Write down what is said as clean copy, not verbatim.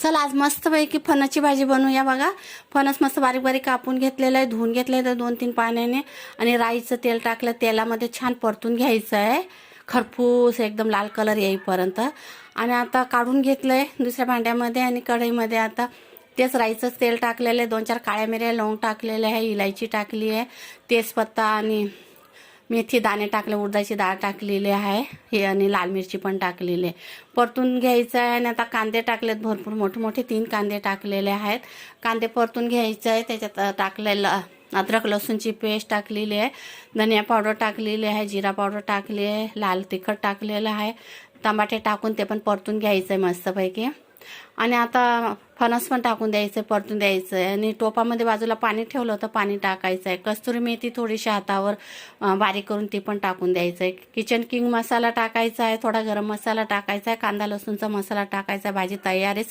चला आज मस्तपैकी फणसची भाजी बनवूया बघा. फणस मस्त बारीक बारीक कापून घेतलेलं आहे, धुवून घेतलं आहे 2-3 पाण्याने आणि राईचं तेल टाकलं, तेलामध्ये छान परतून घ्यायचं आहे खरपूस एकदम लाल कलर येईपर्यंत. आणि आता काढून घेतलं आहे दुसऱ्या भांड्यामध्ये आणि कढईमध्ये आता तेच राईचं तेल टाकलेलं आहे, 2-4 काळ्या मिऱ्या लवंग टाकलेले आहे, इलायची टाकली आहे, तेजपत्ता आणि मेथी दाणे टाकले, उडदाची डाळ टाकलेली आहे हे आणि लाल मिरची पण टाकलेली आहे. परतून घ्यायचं आहे आणि आता कांदे टाकलेत भरपूर मोठे मोठे 3 कांदे टाकलेले आहेत. कांदे परतून घ्यायचं आहे, त्याच्यात टाकलेलं अद्रक लसूणची पेस्ट टाकलेली आहे, धनिया पावडर टाकलेली आहे, जिरा पावडर टाकली आहे, लाल तिखट टाकलेलं आहे, टमाटे टाकून ते पण परतून घ्यायचं आहे मस्तपैकी. आणि आता फणस पण टाकून द्यायचं, परतून द्यायचं आहे आणि टोपामध्ये बाजूला पाणी ठेवलं होतं, पाणी टाकायचं आहे. कस्तुरी मेथी थोडीशी हातावर बारीक करून ती पण टाकून द्यायचं आहे. किचन किंग मसाला टाकायचा आहे, थोडा गरम मसाला टाकायचा आहे, कांदा लसूणचा मसाला टाकायचा आहे. भाजी तयार आहे.